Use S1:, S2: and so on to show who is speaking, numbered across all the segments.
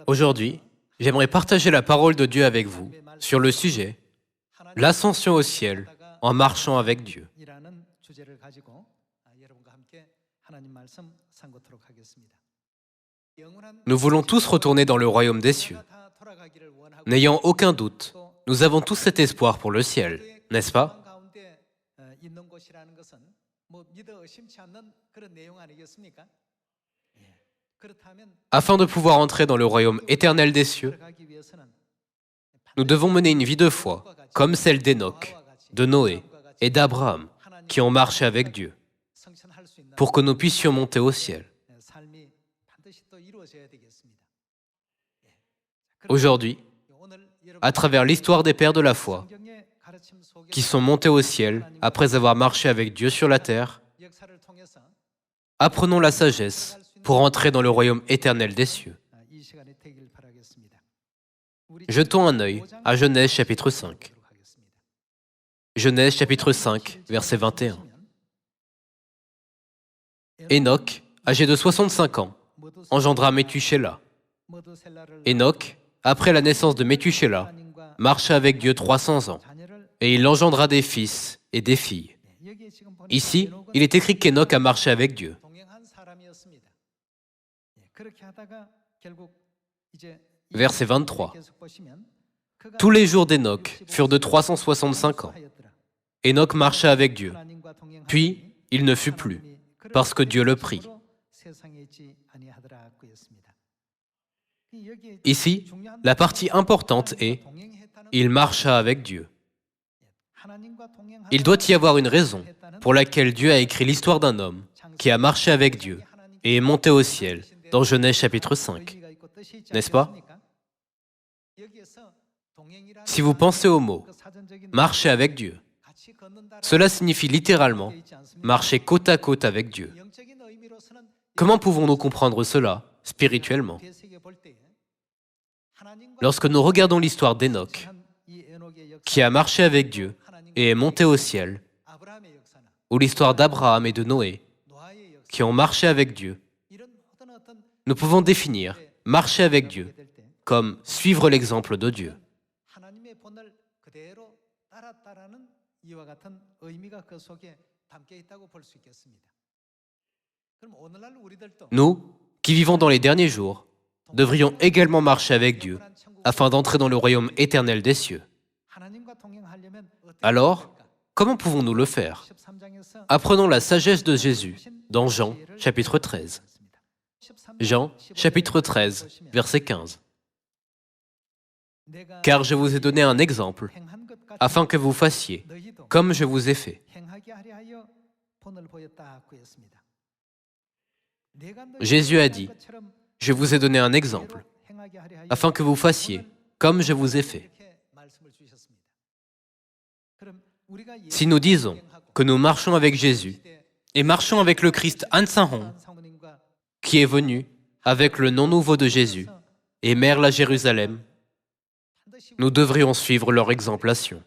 S1: Aujourd'hui, j'aimerais partager la parole de Dieu avec vous sur le sujet « L'ascension au ciel en marchant avec Dieu ». Nous voulons tous retourner dans le royaume des cieux. N'ayant aucun doute, nous avons tous cet espoir pour le ciel, n'est-ce pas? Afin de pouvoir entrer dans le royaume éternel des cieux, nous devons mener une vie de foi, comme celle d'Enoch, de Noé et d'Abraham, qui ont marché avec Dieu, pour que nous puissions monter au ciel. Aujourd'hui, à travers l'histoire des pères de la foi, qui sont montés au ciel après avoir marché avec Dieu sur la terre, apprenons la sagesse pour entrer dans le royaume éternel des cieux. Jetons un œil à Genèse chapitre 5. Genèse chapitre 5, verset 21. Enoch, âgé de 65 ans, engendra Méthusélah. Enoch, après la naissance de Méthusélah, marcha avec Dieu 300 ans, et il engendra des fils et des filles. Ici, il est écrit qu'Enoch a marché avec Dieu. Verset 23. Tous les jours d'Enoch furent de 365 ans. Enoch marcha avec Dieu. Puis, il ne fut plus, parce que Dieu le prit. Ici, la partie importante est « il marcha avec Dieu ». Il doit y avoir une raison pour laquelle Dieu a écrit l'histoire d'un homme qui a marché avec Dieu et est monté au ciel dans Genèse chapitre 5. N'est-ce pas? Si vous pensez au mot « marcher avec Dieu », cela signifie littéralement « marcher côte à côte avec Dieu ». Comment pouvons-nous comprendre cela spirituellement? Lorsque nous regardons l'histoire d'Enoch, qui a marché avec Dieu et est monté au ciel, ou l'histoire d'Abraham et de Noé, qui ont marché avec Dieu, nous pouvons définir « marcher avec Dieu » comme suivre l'exemple de Dieu. Nous, qui vivons dans les derniers jours, devrions également marcher avec Dieu afin d'entrer dans le royaume éternel des cieux. Alors, comment pouvons-nous le faire? Apprenons la sagesse de Jésus dans Jean, chapitre 13. Jean, chapitre 13, verset 15. « Car je vous ai donné un exemple, afin que vous fassiez comme je vous ai fait. » Jésus a dit, « Je vous ai donné un exemple, afin que vous fassiez comme je vous ai fait. » Si nous disons que nous marchons avec Jésus et marchons avec le Christ An-Sang-Hong, qui est venu avec le nom nouveau de Jésus et merle à Jérusalem, nous devrions suivre leur exemplation.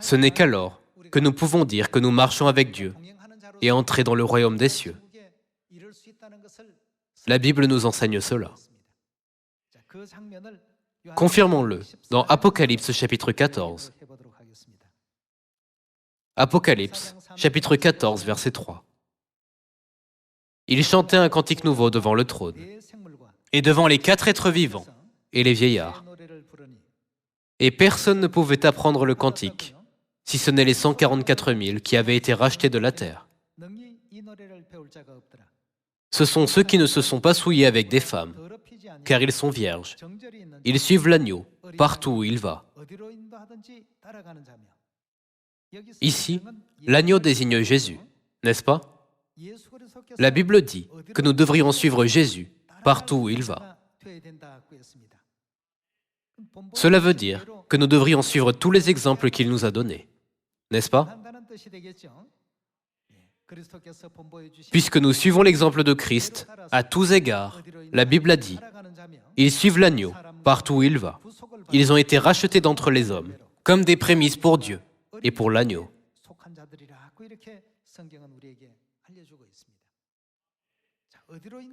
S1: Ce n'est qu'alors que nous pouvons dire que nous marchons avec Dieu et entrer dans le royaume des cieux. La Bible nous enseigne cela. Confirmons-le dans Apocalypse chapitre 14. Apocalypse chapitre 14, verset 3. Il chantait un cantique nouveau devant le trône et devant les 4 êtres vivants et les vieillards. Et personne ne pouvait apprendre le cantique, si ce n'est les 144 000 qui avaient été rachetés de la terre. Ce sont ceux qui ne se sont pas souillés avec des femmes, car ils sont vierges. Ils suivent l'agneau partout où il va. Ici, l'agneau désigne Jésus, n'est-ce pas? La Bible dit que nous devrions suivre Jésus partout où il va. Cela veut dire que nous devrions suivre tous les exemples qu'il nous a donnés, n'est-ce pas? Puisque nous suivons l'exemple de Christ, à tous égards, la Bible a dit, ils suivent l'agneau partout où il va. Ils ont été rachetés d'entre les hommes, comme des prémices pour Dieu et pour l'agneau.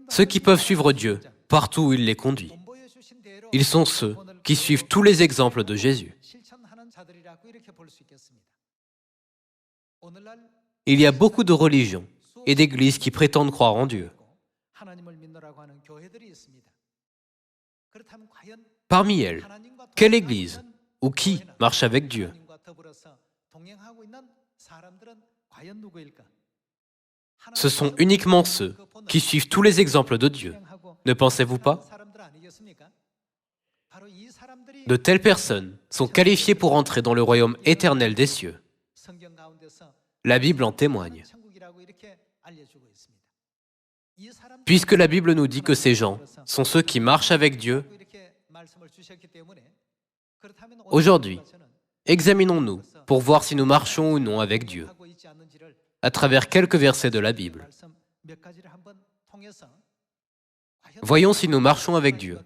S1: Ceux qui peuvent suivre Dieu partout où il les conduit. Ils sont ceux qui suivent tous les exemples de Jésus. Il y a beaucoup de religions et d'églises qui prétendent croire en Dieu. Parmi elles, quelle église ou qui marche avec Dieu? Ce sont uniquement ceux qui suivent tous les exemples de Dieu. Ne pensez-vous pas? De telles personnes sont qualifiées pour entrer dans le royaume éternel des cieux. La Bible en témoigne. Puisque la Bible nous dit que ces gens sont ceux qui marchent avec Dieu, aujourd'hui, examinons-nous pour voir si nous marchons ou non avec Dieu, à travers quelques versets de la Bible. Voyons si nous marchons avec Dieu,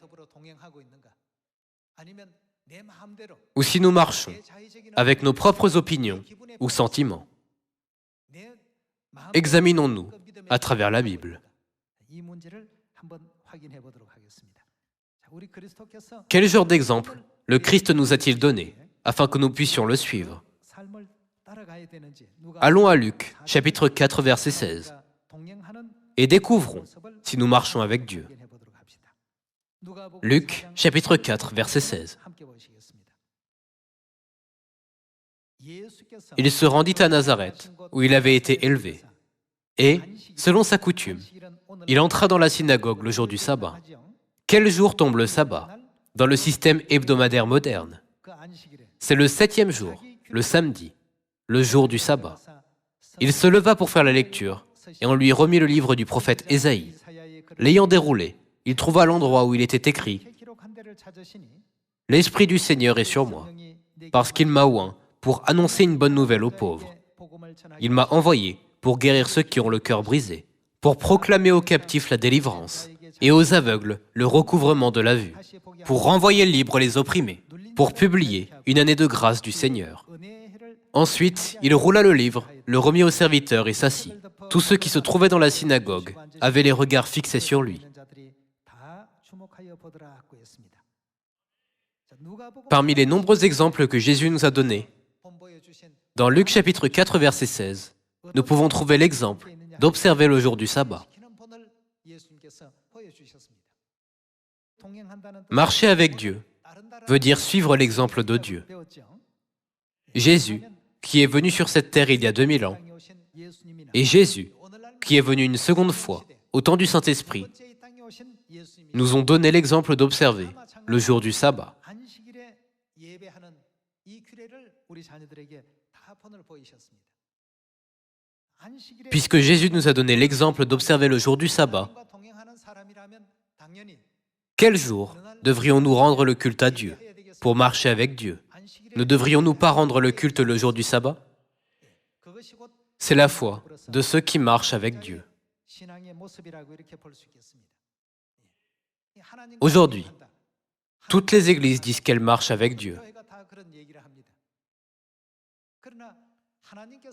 S1: ou si nous marchons avec nos propres opinions ou sentiments. Examinons-nous à travers la Bible. Quel genre d'exemple le Christ nous a-t-il donné afin que nous puissions le suivre? Allons à Luc, chapitre 4, verset 16, et découvrons si nous marchons avec Dieu. Luc, chapitre 4, verset 16. Il se rendit à Nazareth, où il avait été élevé, et, selon sa coutume, il entra dans la synagogue le jour du sabbat. Quel jour tombe le sabbat dans le système hebdomadaire moderne? C'est le 7e jour, le samedi, le jour du sabbat. Il se leva pour faire la lecture, et on lui remit le livre du prophète Ésaïe. L'ayant déroulé, il trouva l'endroit où il était écrit « L'Esprit du Seigneur est sur moi, parce qu'il m'a oint pour annoncer une bonne nouvelle aux pauvres. Il m'a envoyé pour guérir ceux qui ont le cœur brisé, pour proclamer aux captifs la délivrance, et aux aveugles le recouvrement de la vue, pour renvoyer libres les opprimés, pour publier une année de grâce du Seigneur. » Ensuite, il roula le livre, le remit au serviteur et s'assit. Tous ceux qui se trouvaient dans la synagogue avaient les regards fixés sur lui. Parmi les nombreux exemples que Jésus nous a donnés, dans Luc chapitre 4, verset 16, nous pouvons trouver l'exemple d'observer le jour du sabbat. Marcher avec Dieu veut dire suivre l'exemple de Dieu. Jésus, qui est venu sur cette terre il y a 2000 ans, et Jésus, qui est venu une seconde fois, au temps du Saint-Esprit, nous ont donné l'exemple d'observer le jour du sabbat. Puisque Jésus nous a donné l'exemple d'observer le jour du sabbat, quel jour devrions-nous rendre le culte à Dieu pour marcher avec Dieu? Ne devrions-nous pas rendre le culte le jour du sabbat? C'est la foi de ceux qui marchent avec Dieu. Aujourd'hui, toutes les églises disent qu'elles marchent avec Dieu.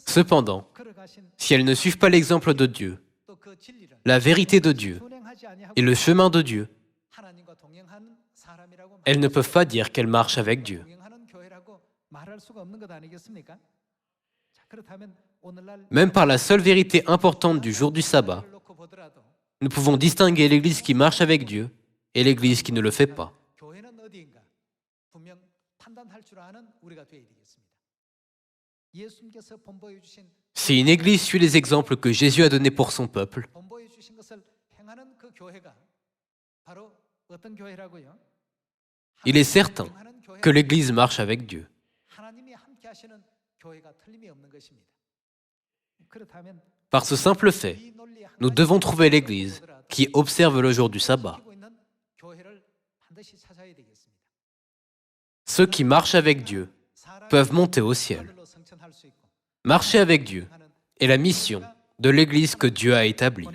S1: Cependant, si elles ne suivent pas l'exemple de Dieu, la vérité de Dieu et le chemin de Dieu, elles ne peuvent pas dire qu'elles marchent avec Dieu. Même par la seule vérité importante du jour du sabbat, nous pouvons distinguer l'Église qui marche avec Dieu et l'Église qui ne le fait pas. Si une Église suit les exemples que Jésus a donnés pour son peuple, il est certain que l'Église marche avec Dieu. Par ce simple fait, nous devons trouver l'Église qui observe le jour du sabbat. Ceux qui marchent avec Dieu peuvent monter au ciel. Marcher avec Dieu est la mission de l'Église que Dieu a établie.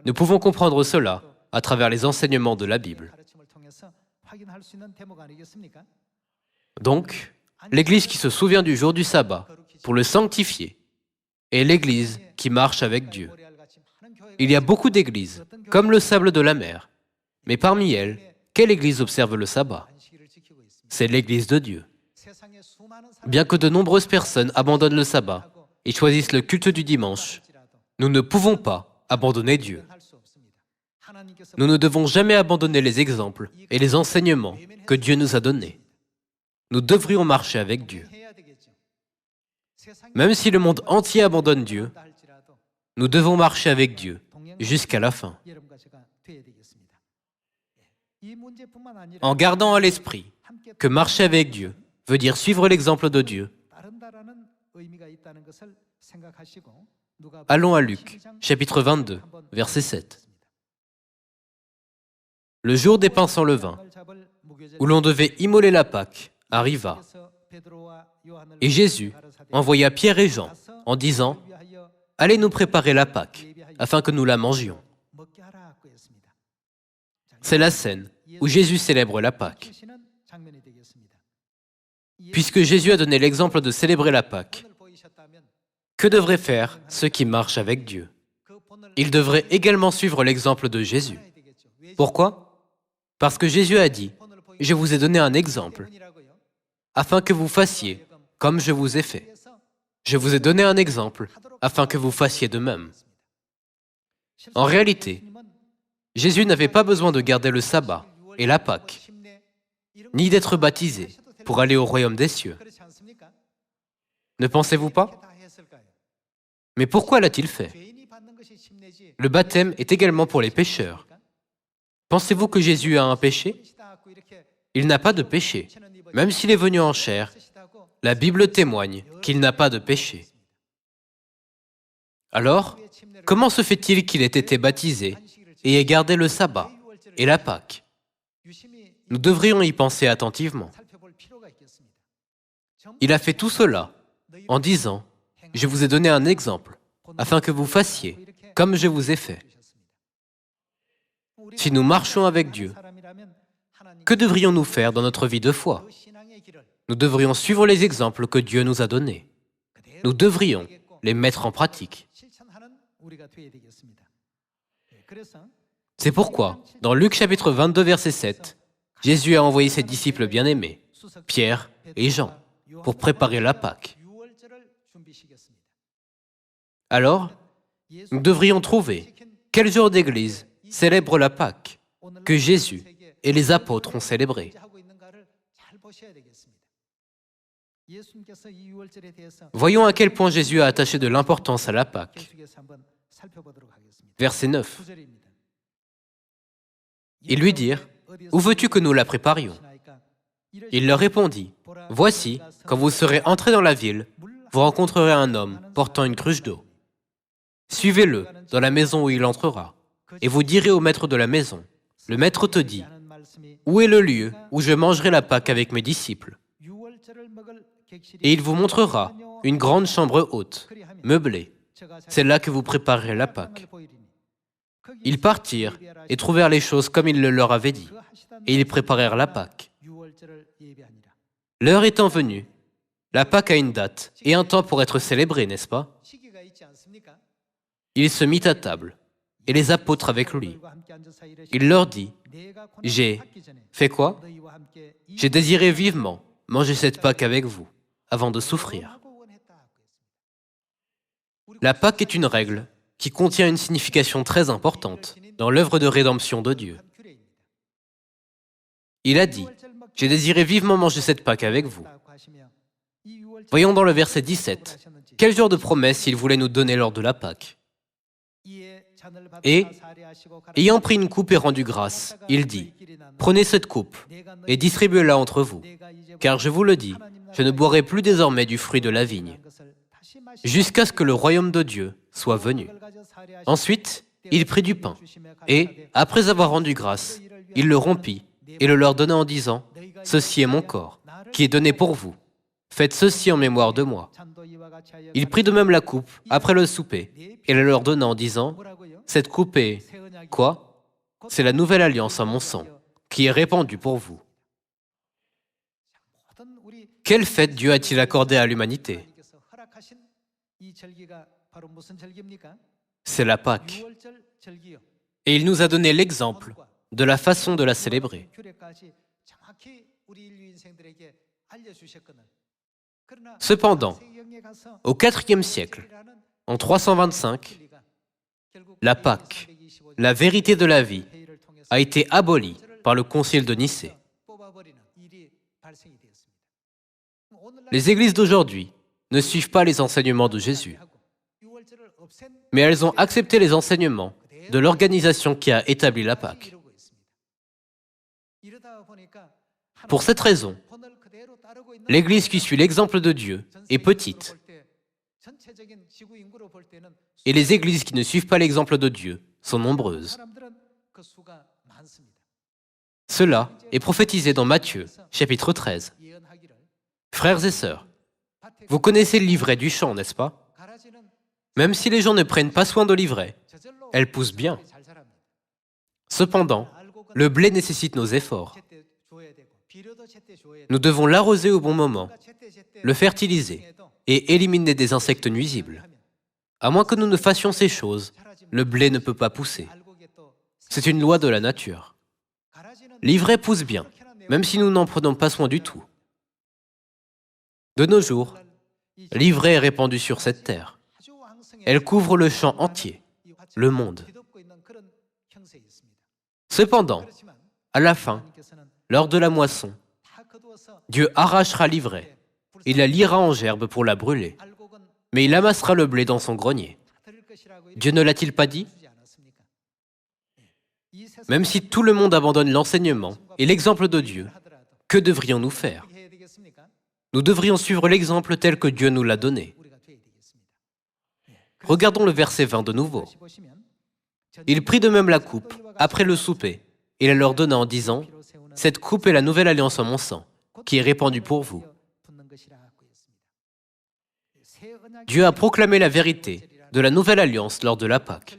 S1: Nous pouvons comprendre cela à travers les enseignements de la Bible. Donc, l'Église qui se souvient du jour du sabbat pour le sanctifier est l'Église qui marche avec Dieu. Il y a beaucoup d'églises, comme le sable de la mer. Mais parmi elles, quelle église observe le sabbat? C'est l'église de Dieu. Bien que de nombreuses personnes abandonnent le sabbat et choisissent le culte du dimanche, nous ne pouvons pas abandonner Dieu. Nous ne devons jamais abandonner les exemples et les enseignements que Dieu nous a donnés. Nous devrions marcher avec Dieu. Même si le monde entier abandonne Dieu, nous devons marcher avec Dieu jusqu'à la fin. En gardant à l'esprit que marcher avec Dieu veut dire suivre l'exemple de Dieu, allons à Luc, chapitre 22, verset 7. Le jour des pains sans levain, où l'on devait immoler la Pâque, arriva. Et Jésus envoya Pierre et Jean en disant « Allez nous préparer la Pâque, afin que nous la mangions. » C'est la scène où Jésus célèbre la Pâque. Puisque Jésus a donné l'exemple de célébrer la Pâque, que devraient faire ceux qui marchent avec Dieu? Ils devraient également suivre l'exemple de Jésus. Pourquoi? Parce que Jésus a dit « Je vous ai donné un exemple, afin que vous fassiez comme je vous ai fait. Je vous ai donné un exemple, afin que vous fassiez de même. » En réalité, Jésus n'avait pas besoin de garder le sabbat et la Pâque, ni d'être baptisé pour aller au royaume des cieux. Ne pensez-vous pas? Mais pourquoi l'a-t-il fait? Le baptême est également pour les pécheurs. Pensez-vous que Jésus a un péché? Il n'a pas de péché. Même s'il est venu en chair, la Bible témoigne qu'il n'a pas de péché. Alors, comment se fait-il qu'il ait été baptisé et ait gardé le sabbat et la Pâque? Nous devrions y penser attentivement. Il a fait tout cela en disant « Je vous ai donné un exemple, afin que vous fassiez comme je vous ai fait. » Si nous marchons avec Dieu, que devrions-nous faire dans notre vie de foi? Nous devrions suivre les exemples que Dieu nous a donnés. Nous devrions les mettre en pratique. C'est pourquoi, dans Luc chapitre 22, verset 7, Jésus a envoyé ses disciples bien-aimés, Pierre et Jean, pour préparer la Pâque. Alors, nous devrions trouver quel jour d'église célèbre la Pâque que Jésus et les apôtres ont célébré. Voyons à quel point Jésus a attaché de l'importance à la Pâque. Verset 9. Ils lui dirent, « Où veux-tu que nous la préparions ?» Il leur répondit, « Voici, quand vous serez entrés dans la ville, vous rencontrerez un homme portant une cruche d'eau. Suivez-le dans la maison où il entrera, et vous direz au maître de la maison, « Le maître te dit, où est le lieu où je mangerai la Pâque avec mes disciples ?» Et il vous montrera une grande chambre haute, meublée. C'est là que vous préparerez la Pâque. Ils partirent et trouvèrent les choses comme il le leur avait dit, et ils préparèrent la Pâque. L'heure étant venue, la Pâque a une date et un temps pour être célébrée, n'est-ce pas? Il se mit à table, et les apôtres avec lui. Il leur dit, « J'ai fait quoi? J'ai désiré vivement manger cette Pâque avec vous, avant de souffrir. » La Pâque est une règle qui contient une signification très importante dans l'œuvre de rédemption de Dieu. Il a dit, « J'ai désiré vivement manger cette Pâque avec vous. » Voyons dans le verset 17, quel genre de promesse il voulait nous donner lors de la Pâque. Et, ayant pris une coupe et rendu grâce, il dit, « Prenez cette coupe et distribuez-la entre vous, car je vous le dis, je ne boirai plus désormais du fruit de la vigne, jusqu'à ce que le royaume de Dieu soit venu. » Ensuite, il prit du pain, et, après avoir rendu grâce, il le rompit et le leur donna en disant, « Ceci est mon corps, qui est donné pour vous. Faites ceci en mémoire de moi. » Il prit de même la coupe après le souper et la leur donna en disant, « Cette coupe est, quoi? C'est la nouvelle alliance en mon sang, qui est répandue pour vous. » Quelle fête Dieu a-t-il accordée à l'humanité? c'est la Pâque. Et il nous a donné l'exemple de la façon de la célébrer. Cependant, au IVe siècle, en 325, la Pâque, la vérité de la vie, a été abolie par le Concile de Nicée. Les églises d'aujourd'hui ne suivent pas les enseignements de Jésus, mais elles ont accepté les enseignements de l'organisation qui a établi la Pâque. Pour cette raison, l'Église qui suit l'exemple de Dieu est petite, et les églises qui ne suivent pas l'exemple de Dieu sont nombreuses. Cela est prophétisé dans Matthieu, chapitre 13. Frères et sœurs, vous connaissez le livret du champ, n'est-ce pas? Même si les gens ne prennent pas soin de l'ivraie, elle pousse bien. Cependant, le blé nécessite nos efforts. Nous devons l'arroser au bon moment, le fertiliser et éliminer des insectes nuisibles. À moins que nous ne fassions ces choses, le blé ne peut pas pousser. C'est une loi de la nature. L'ivraie pousse bien, même si nous n'en prenons pas soin du tout. De nos jours, l'ivraie est répandue sur cette terre. Elle couvre le champ entier, le monde. Cependant, à la fin, lors de la moisson, Dieu arrachera l'ivraie. Il la liera en gerbes pour la brûler, mais il amassera le blé dans son grenier. Dieu ne l'a-t-il pas dit? Même si tout le monde abandonne l'enseignement et l'exemple de Dieu, que devrions-nous faire? Nous devrions suivre l'exemple tel que Dieu nous l'a donné. Regardons le verset 20 de nouveau. Il prit de même la coupe, après le souper, et la leur donna en disant, « Cette coupe est la nouvelle alliance en mon sang, qui est répandue pour vous. » Dieu a proclamé la vérité de la nouvelle alliance lors de la Pâque.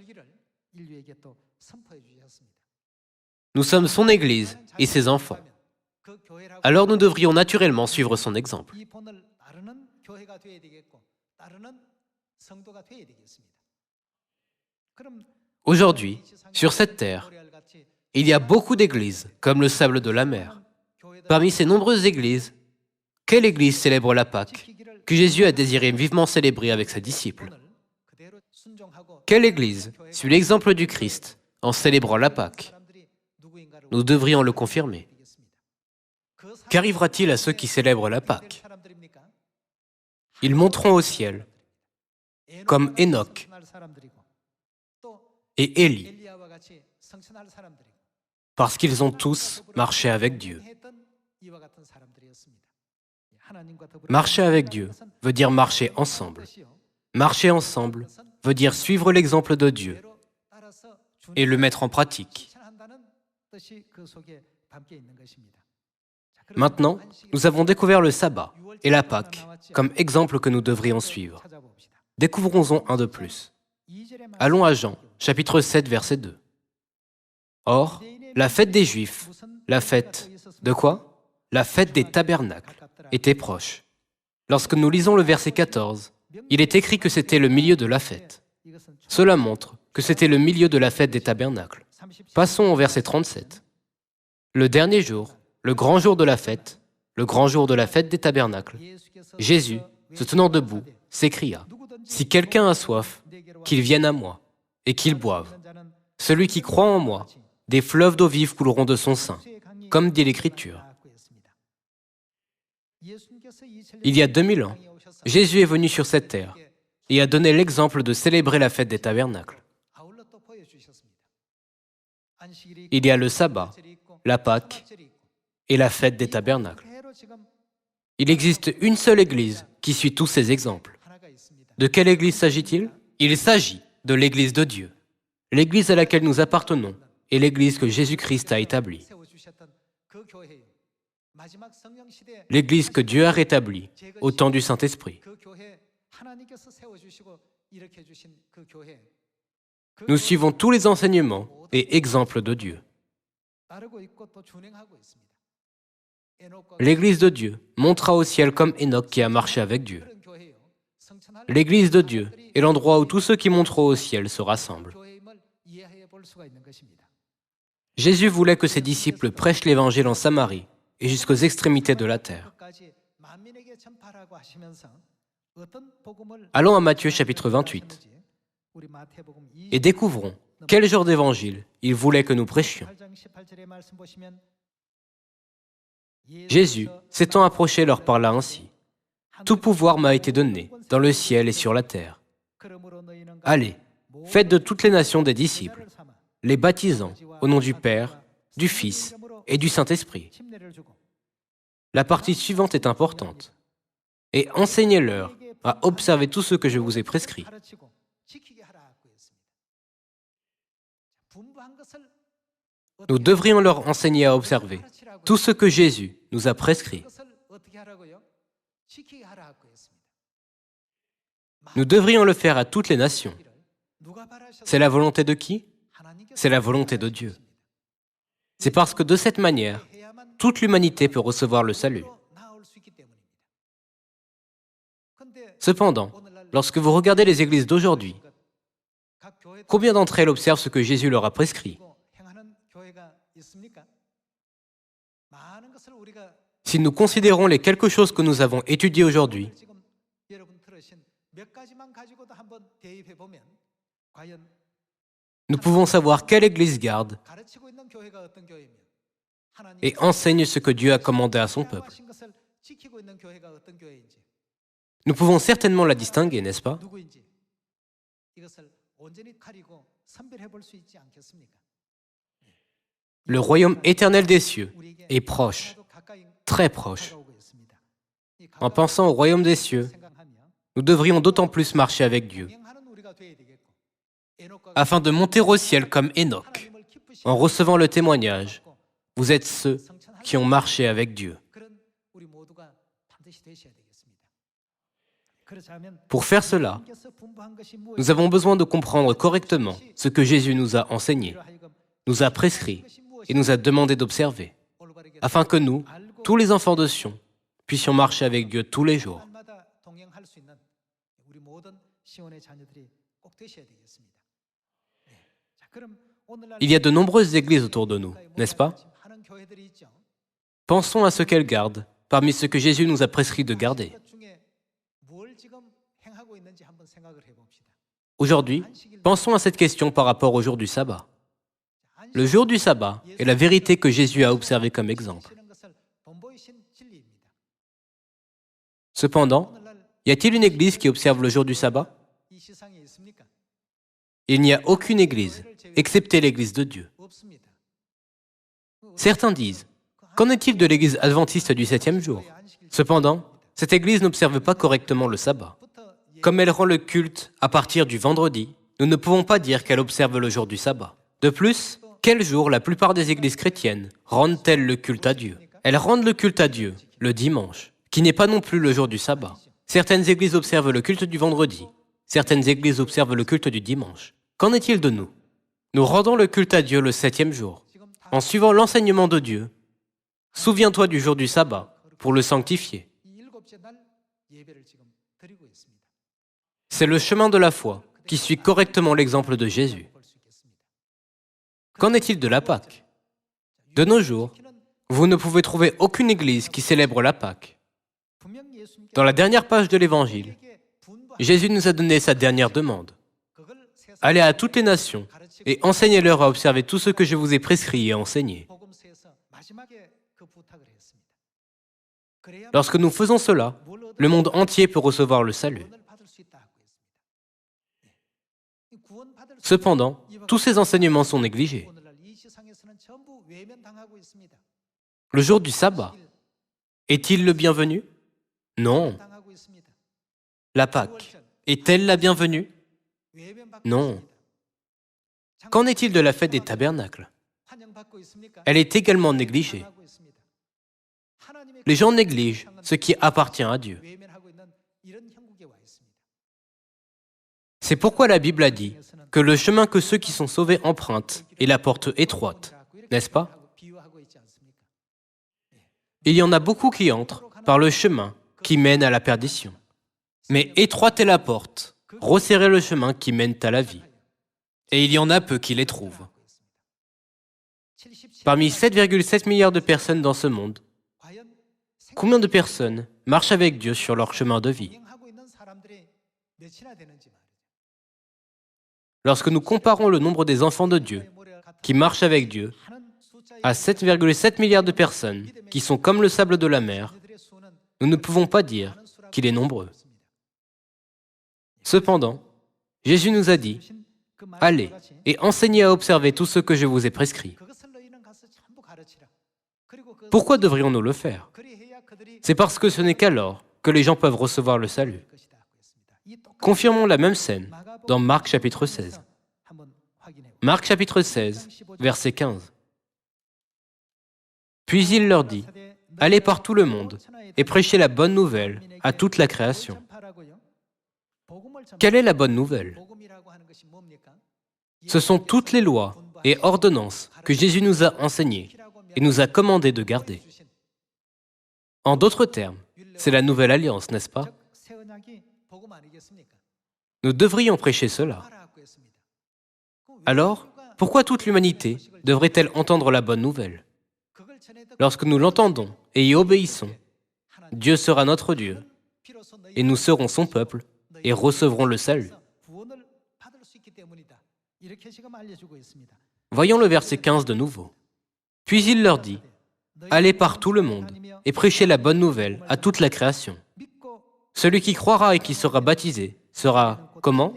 S1: Nous sommes son Église et ses enfants. Alors nous devrions naturellement suivre son exemple. Aujourd'hui, sur cette terre, il y a beaucoup d'églises, comme le sable de la mer. Parmi ces nombreuses églises, quelle église célèbre la Pâque, que Jésus a désiré vivement célébrer avec ses disciples? Quelle église suit l'exemple du Christ en célébrant la Pâque? Nous devrions le confirmer. Qu'arrivera-t-il à ceux qui célèbrent la Pâque? Ils monteront au ciel, comme Enoch et Élie, parce qu'ils ont tous marché avec Dieu. Marcher avec Dieu veut dire marcher ensemble. Marcher ensemble veut dire suivre l'exemple de Dieu et le mettre en pratique. Maintenant, nous avons découvert le sabbat et la Pâque comme exemple que nous devrions suivre. Découvrons-en un de plus. Allons à Jean, chapitre 7, verset 2. Or, la fête des Juifs, la fête de quoi? La fête des tabernacles était proche. Lorsque nous lisons le verset 14, il est écrit que c'était le milieu de la fête. Cela montre que c'était le milieu de la fête des tabernacles. Passons au verset 37. Le dernier jour, le grand jour de la fête, le grand jour de la fête des tabernacles, Jésus, se tenant debout, s'écria, « Si quelqu'un a soif, qu'il vienne à moi, et qu'il boive. Celui qui croit en moi, des fleuves d'eau vive couleront de son sein, comme dit l'Écriture. » Il y a 2000 ans, Jésus est venu sur cette terre et a donné l'exemple de célébrer la fête des tabernacles. Il y a le sabbat, la Pâque et la fête des tabernacles. Il existe une seule église qui suit tous ces exemples. De quelle église s'agit-il? Il s'agit de l'église de Dieu. L'église à laquelle nous appartenons est l'église que Jésus-Christ a établie. L'église que Dieu a rétablie au temps du Saint-Esprit. Nous suivons tous les enseignements et exemples de Dieu. L'église de Dieu montera au ciel comme Enoch qui a marché avec Dieu. L'Église de Dieu est l'endroit où tous ceux qui monteront au ciel se rassemblent. Jésus voulait que ses disciples prêchent l'Évangile en Samarie et jusqu'aux extrémités de la terre. Allons à Matthieu chapitre 28 et découvrons quel genre d'évangile il voulait que nous prêchions. Jésus, s'étant approché, leur parla ainsi. « Tout pouvoir m'a été donné, dans le ciel et sur la terre. Allez, faites de toutes les nations des disciples, les baptisant au nom du Père, du Fils et du Saint-Esprit. » La partie suivante est importante. « Et enseignez-leur à observer tout ce que je vous ai prescrit. » Nous devrions leur enseigner à observer tout ce que Jésus nous a prescrit. Nous devrions le faire à toutes les nations. C'est la volonté de qui? C'est la volonté de Dieu. C'est parce que de cette manière, toute l'humanité peut recevoir le salut. Cependant, lorsque vous regardez les églises d'aujourd'hui, combien d'entre elles observent ce que Jésus leur a prescrit? Si nous considérons les quelques choses que nous avons étudiées aujourd'hui, nous pouvons savoir quelle Église garde et enseigne ce que Dieu a commandé à son peuple. Nous pouvons certainement la distinguer, n'est-ce pas? Le royaume éternel des cieux est proche, très proche. En pensant au royaume des cieux, nous devrions d'autant plus marcher avec Dieu, afin de monter au ciel comme Enoch, en recevant le témoignage. Vous êtes ceux qui ont marché avec Dieu. Pour faire cela, nous avons besoin de comprendre correctement ce que Jésus nous a enseigné, nous a prescrit et nous a demandé d'observer, afin que nous, tous les enfants de Sion, puissions marcher avec Dieu tous les jours. Il y a de nombreuses églises autour de nous, n'est-ce pas? Pensons à ce qu'elles gardent, parmi ce que Jésus nous a prescrit de garder. Aujourd'hui, pensons à cette question par rapport au jour du sabbat. Le jour du sabbat est la vérité que Jésus a observée comme exemple. Cependant, y a-t-il une église qui observe le jour du sabbat? Il n'y a aucune église, excepté l'église de Dieu. Certains disent, qu'en est-il de l'église adventiste du 7e jour? Cependant, cette église n'observe pas correctement le sabbat. Comme elle rend le culte à partir du vendredi, nous ne pouvons pas dire qu'elle observe le jour du sabbat. De plus, quel jour la plupart des églises chrétiennes rendent-elles le culte à Dieu? Elles rendent le culte à Dieu le dimanche, qui n'est pas non plus le jour du sabbat. Certaines églises observent le culte du vendredi, certaines églises observent le culte du dimanche. Qu'en est-il de nous? Nous rendons le culte à Dieu le 7e jour, en suivant l'enseignement de Dieu. Souviens-toi du jour du sabbat pour le sanctifier. C'est le chemin de la foi qui suit correctement l'exemple de Jésus. Qu'en est-il de la Pâque? De nos jours, vous ne pouvez trouver aucune église qui célèbre la Pâque. Dans la dernière page de l'Évangile, Jésus nous a donné sa dernière demande. Allez à toutes les nations et enseignez-leur à observer tout ce que je vous ai prescrit et enseigné. Lorsque nous faisons cela, le monde entier peut recevoir le salut. Cependant, tous ces enseignements sont négligés. Le jour du sabbat, est-il le bienvenu? Non. La Pâque, est-elle la bienvenue? Non. Qu'en est-il de la fête des tabernacles? Elle est également négligée. Les gens négligent ce qui appartient à Dieu. C'est pourquoi la Bible a dit que le chemin que ceux qui sont sauvés empruntent est la porte étroite, n'est-ce pas? Il y en a beaucoup qui entrent par le chemin qui mène à la perdition. Mais étroite est la porte, resserrez le chemin qui mène à la vie. Et il y en a peu qui les trouvent. Parmi 7,7 milliards de personnes dans ce monde, combien de personnes marchent avec Dieu sur leur chemin de vie? Lorsque nous comparons le nombre des enfants de Dieu qui marchent avec Dieu à 7,7 milliards de personnes qui sont comme le sable de la mer, nous ne pouvons pas dire qu'il est nombreux. Cependant, Jésus nous a dit, « Allez et enseignez à observer tout ce que je vous ai prescrit. » Pourquoi devrions-nous le faire? C'est parce que ce n'est qu'alors que les gens peuvent recevoir le salut. Confirmons la même scène dans Marc chapitre 16. Marc chapitre 16, verset 15. Puis il leur dit, « Allez par tout le monde et prêchez la bonne nouvelle à toute la création. » Quelle est la bonne nouvelle? Ce sont toutes les lois et ordonnances que Jésus nous a enseignées et nous a commandé de garder. En d'autres termes, c'est la nouvelle alliance, n'est-ce pas? Nous devrions prêcher cela. Alors, pourquoi toute l'humanité devrait-elle entendre la bonne nouvelle? Lorsque nous l'entendons et y obéissons, Dieu sera notre Dieu, et nous serons son peuple et recevrons le salut. Voyons le verset 15 de nouveau. Puis il leur dit, « Allez par tout le monde et prêchez la bonne nouvelle à toute la création. Celui qui croira et qui sera baptisé sera comment?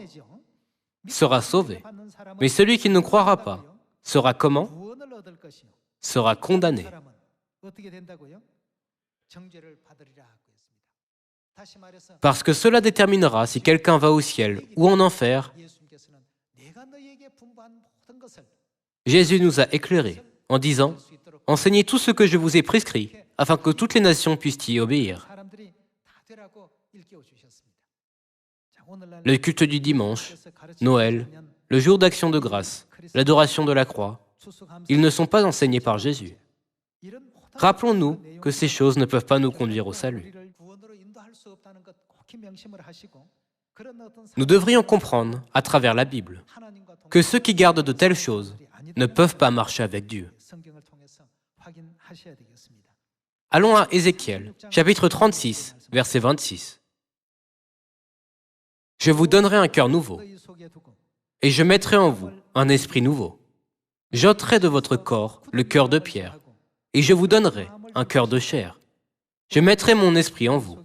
S1: Sera sauvé. Mais celui qui ne croira pas sera comment? Sera condamné. » Parce que cela déterminera si quelqu'un va au ciel ou en enfer. Jésus nous a éclairés en disant, « Enseignez tout ce que je vous ai prescrit, afin que toutes les nations puissent y obéir. » Le culte du dimanche, Noël, le jour d'action de grâce, l'adoration de la croix, ils ne sont pas enseignés par Jésus. Rappelons-nous que ces choses ne peuvent pas nous conduire au salut. Nous devrions comprendre, à travers la Bible, que ceux qui gardent de telles choses ne peuvent pas marcher avec Dieu. Allons à Ézéchiel, chapitre 36, verset 26. « Je vous donnerai un cœur nouveau, et je mettrai en vous un esprit nouveau. J'ôterai de votre corps le cœur de pierre, et je vous donnerai un cœur de chair. Je mettrai mon esprit en vous,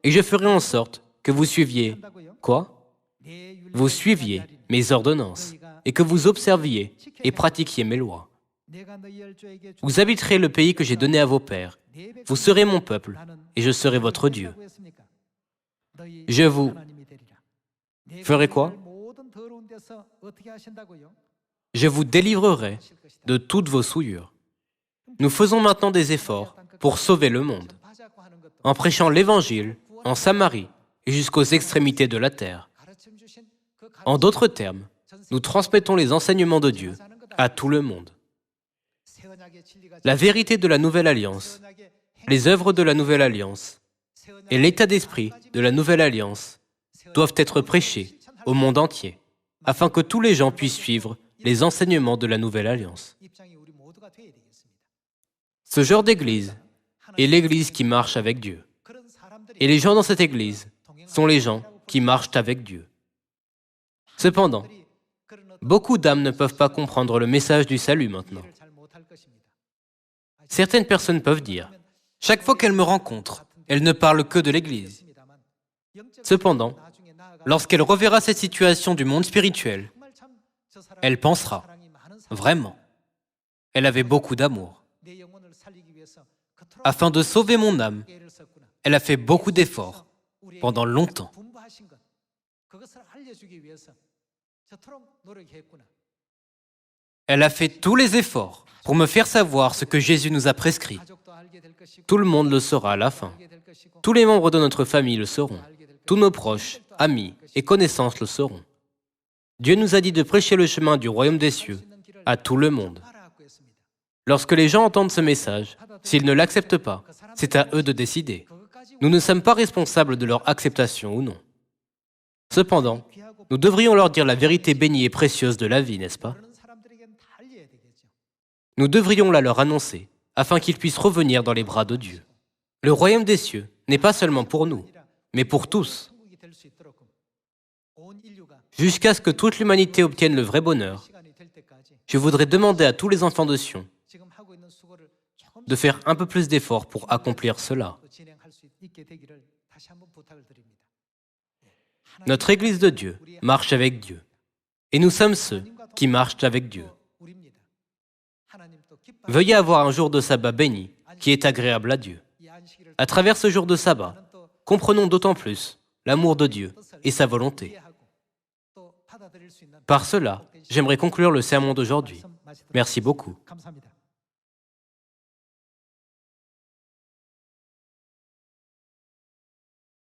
S1: et je ferai en sorte que vous suiviez, quoi? Vous suiviez mes ordonnances, et que vous observiez et pratiquiez mes lois. Vous habiterez le pays que j'ai donné à vos pères. Vous serez mon peuple, et je serai votre Dieu. Je vous ferai quoi? Je vous délivrerai de toutes vos souillures. » Nous faisons maintenant des efforts pour sauver le monde, en prêchant l'Évangile en Samarie et jusqu'aux extrémités de la terre. En d'autres termes, nous transmettons les enseignements de Dieu à tout le monde. La vérité de la Nouvelle Alliance, les œuvres de la Nouvelle Alliance et l'état d'esprit de la Nouvelle Alliance doivent être prêchés au monde entier, afin que tous les gens puissent suivre les enseignements de la Nouvelle Alliance. Ce genre d'église est l'église qui marche avec Dieu. Et les gens dans cette église sont les gens qui marchent avec Dieu. Cependant, beaucoup d'âmes ne peuvent pas comprendre le message du salut maintenant. Certaines personnes peuvent dire, « Chaque fois qu'elle me rencontre, elle ne parle que de l'église. » Cependant, lorsqu'elle reverra cette situation du monde spirituel, elle pensera, « Vraiment, elle avait beaucoup d'amour. Afin de sauver mon âme, elle a fait beaucoup d'efforts pendant longtemps. » Elle a fait tous les efforts pour me faire savoir ce que Jésus nous a prescrit. Tout le monde le saura à la fin. Tous les membres de notre famille le sauront. Tous nos proches, amis et connaissances le sauront. Dieu nous a dit de prêcher le chemin du royaume des cieux à tout le monde. Lorsque les gens entendent ce message, s'ils ne l'acceptent pas, c'est à eux de décider. Nous ne sommes pas responsables de leur acceptation ou non. Cependant, nous devrions leur dire la vérité bénie et précieuse de la vie, n'est-ce pas? Nous devrions la leur annoncer, afin qu'ils puissent revenir dans les bras de Dieu. Le royaume des cieux n'est pas seulement pour nous, mais pour tous. Jusqu'à ce que toute l'humanité obtienne le vrai bonheur, je voudrais demander à tous les enfants de Sion de faire un peu plus d'efforts pour accomplir cela. Notre Église de Dieu marche avec Dieu, et nous sommes ceux qui marchent avec Dieu. Veuillez avoir un jour de sabbat béni qui est agréable à Dieu. À travers ce jour de sabbat, comprenons d'autant plus l'amour de Dieu et sa volonté. Par cela, j'aimerais conclure le sermon d'aujourd'hui. Merci beaucoup.